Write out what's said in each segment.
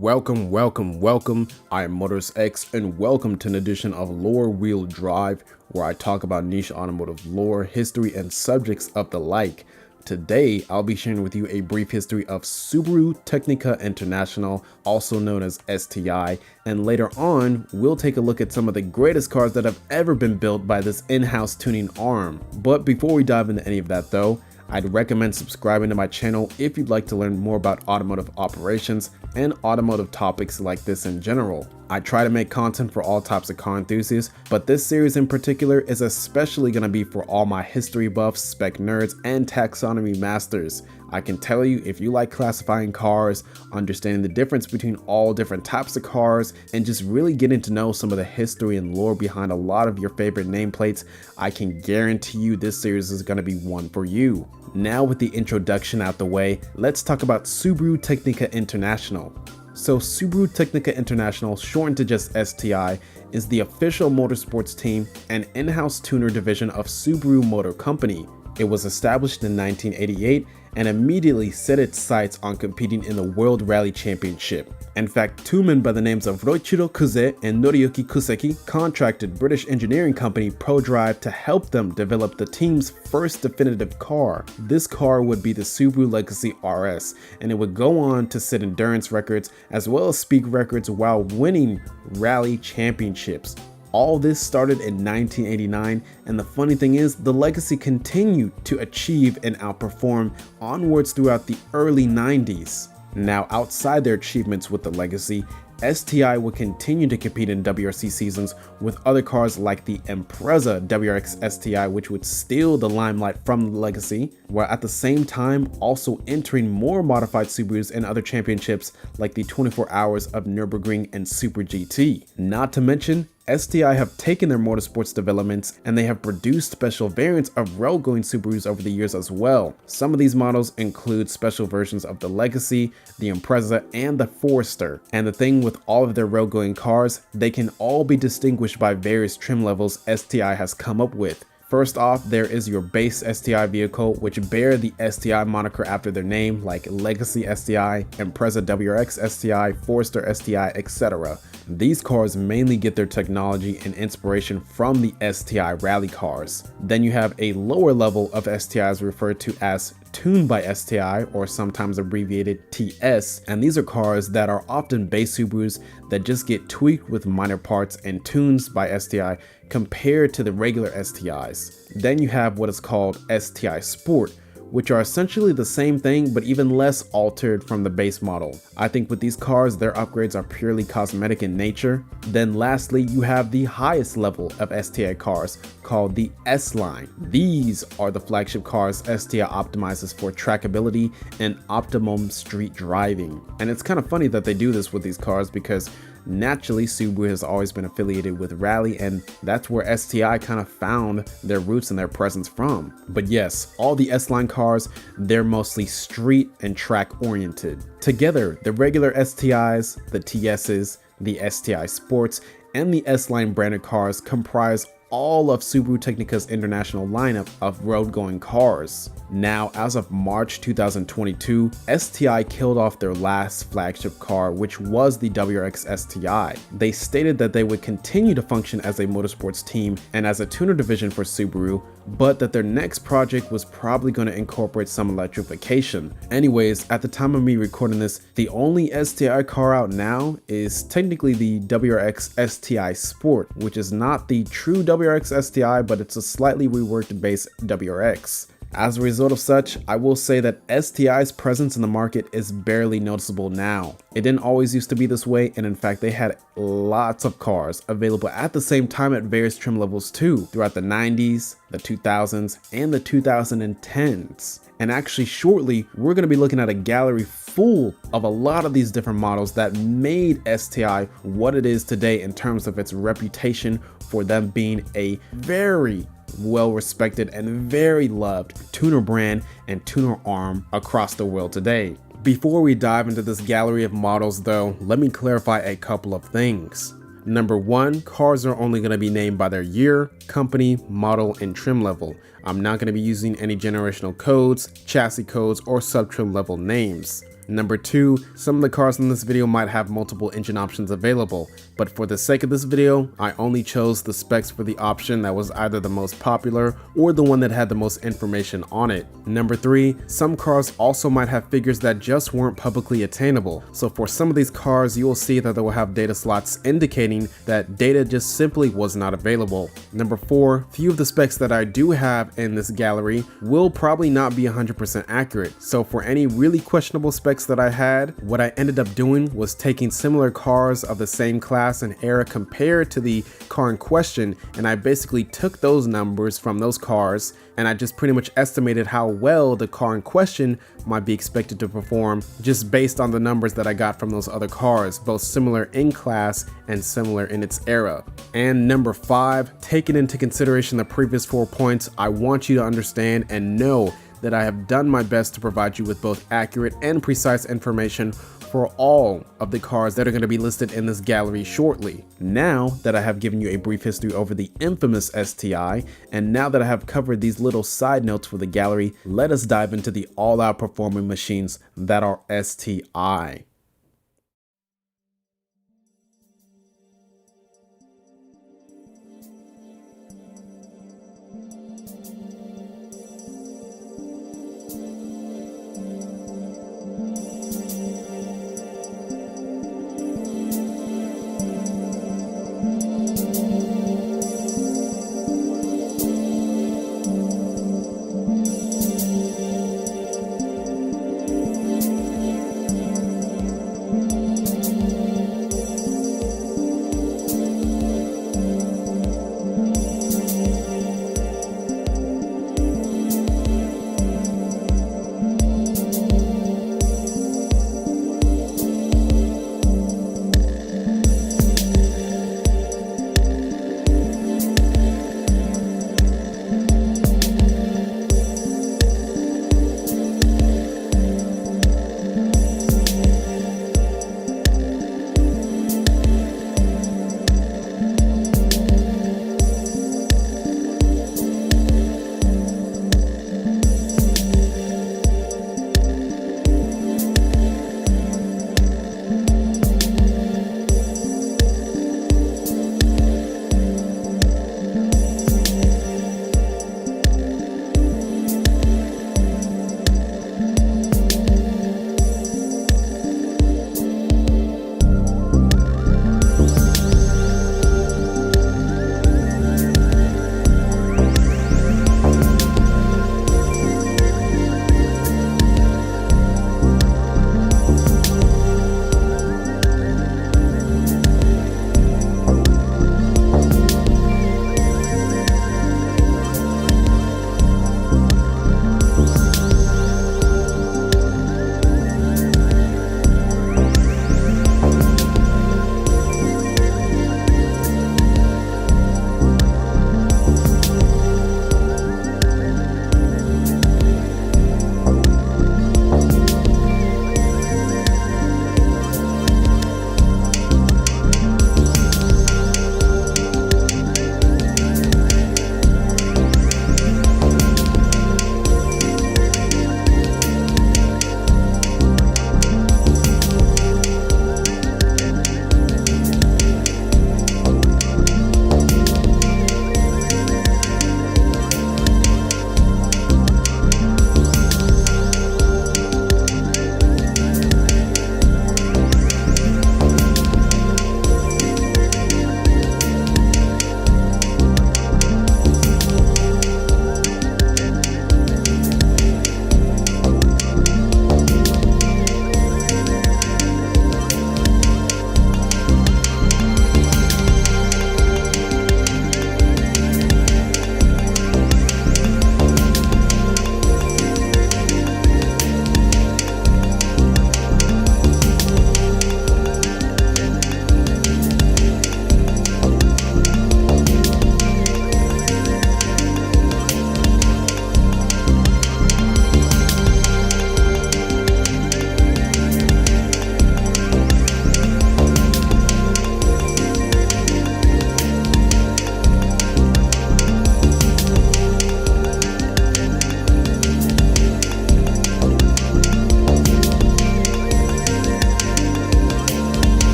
Welcome. I am MotoristX and welcome to an edition of Lore Wheel Drive, where I talk about niche automotive lore, history, and subjects of the like. Today, I'll be sharing with you a brief history of Subaru Tecnica International, also known as STI, and later on, we'll take a look at some of the greatest cars that have ever been built by this in-house tuning arm. But before we dive into any of that though, I'd recommend subscribing to my channel if you'd like to learn more about automotive operations and automotive topics like this in general. I try to make content for all types of car enthusiasts, but this series in particular is especially going to be for all my history buffs, spec nerds, and taxonomy masters. I can tell you, if you like classifying cars, understanding the difference between all different types of cars, and just really getting to know some of the history and lore behind a lot of your favorite nameplates, I can guarantee you this series is going to be one for you. Now with the introduction out the way, let's talk about Subaru Tecnica International. So Subaru Tecnica International, shortened to just STI, is the official motorsports team and in-house tuner division of Subaru Motor Company. It was established in 1988 and immediately set its sights on competing in the World Rally Championship. In fact, two men by the names of Roichiro Kuze and Noriyuki Kuseki contracted British engineering company ProDrive to help them develop the team's first definitive car. This car would be the Subaru Legacy RS, and it would go on to set endurance records as well as speed records while winning rally championships. All this started in 1989, and the funny thing is, the Legacy continued to achieve and outperform onwards throughout the early 90s. Now, outside their achievements with the Legacy, STI would continue to compete in WRC seasons with other cars like the Impreza WRX STI, which would steal the limelight from the Legacy, while at the same time also entering more modified Subarus in other championships like the 24 Hours of Nürburgring and Super GT. Not to mention, STI have taken their motorsports developments and they have produced special variants of road-going Subarus over the years as well. Some of these models include special versions of the Legacy, the Impreza, and the Forester. And the thing with all of their road-going cars, they can all be distinguished by various trim levels STI has come up with. First off, there is your base STI vehicle, which bear the STI moniker after their name, like Legacy STI, Impreza WRX STI, Forester STI, etc. These cars mainly get their technology and inspiration from the STI rally cars. Then you have a lower level of STIs referred to as Tuned by STI, or sometimes abbreviated TS, and these are cars that are often base Subarus that just get tweaked with minor parts and tunes by STI compared to the regular STIs. Then you have what is called STI Sport, which are essentially the same thing but even less altered from the base model. I think with these cars, their upgrades are purely cosmetic in nature. Then lastly, you have the highest level of STI cars called the S-Line. These are the flagship cars STI optimizes for trackability and optimum street driving. And it's kind of funny that they do this with these cars because naturally, Subaru has always been affiliated with rally, and that's where STI kind of found their roots and their presence from. But yes, all the S-Line cars, they're mostly street and track oriented. Together, the regular STIs, the TSs, the STI Sports, and the S-Line branded cars comprise all of Subaru Tecnica's international lineup of road-going cars. Now, as of March 2022, STI killed off their last flagship car, which was the WRX STI. They stated that they would continue to function as a motorsports team and as a tuner division for Subaru, but that their next project was probably going to incorporate some electrification. Anyways, at the time of me recording this, the only STI car out now is technically the WRX STI Sport, which is not the true WRX STI, but it's a slightly reworked base WRX. As a result of such, I will say that STI's presence in the market is barely noticeable now. It didn't always used to be this way, and in fact they had lots of cars available at the same time at various trim levels too, throughout the 90s, the 2000s, and the 2010s. And actually shortly, we're going to be looking at a gallery full of a lot of these different models that made STI what it is today in terms of its reputation for them being a very well respected and very loved tuner brand and tuner arm across the world today. Before we dive into this gallery of models though, let me clarify a couple of things. Number one, cars are only going to be named by their year, company, model, and trim level. I'm not going to be using any generational codes, chassis codes, or sub-trim level names. Number 2, some of the cars in this video might have multiple engine options available, but for the sake of this video, I only chose the specs for the option that was either the most popular or the one that had the most information on it. Number 3, some cars also might have figures that just weren't publicly attainable. So for some of these cars, you will see that they will have data slots indicating that data just simply was not available. Number 4, few of the specs that I do have in this gallery will probably not be 100% accurate. So for any really questionable specs that I had, what I ended up doing was taking similar cars of the same class and era compared to the car in question, and I basically took those numbers from those cars and I just pretty much estimated how well the car in question might be expected to perform just based on the numbers that I got from those other cars, both similar in class and similar in its era. And number 5, taking into consideration the previous 4 points, I want you to understand and know that I have done my best to provide you with both accurate and precise information for all of the cars that are going to be listed in this gallery shortly. Now that I have given you a brief history over the infamous STI, and now that I have covered these little side notes for the gallery, let us dive into the all-out performing machines that are STI.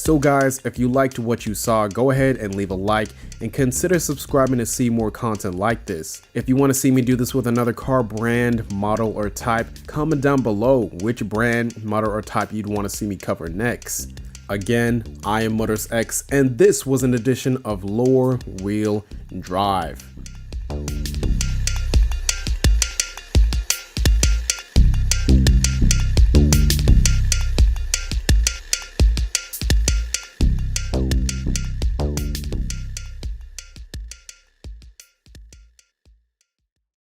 So guys, if you liked what you saw, go ahead and leave a like and consider subscribing to see more content like this. If you want to see me do this with another car brand, model, or type, comment down below which brand, model, or type you'd want to see me cover next. Again, I am MotoristX, and this was an edition of Lower Wheel Drive.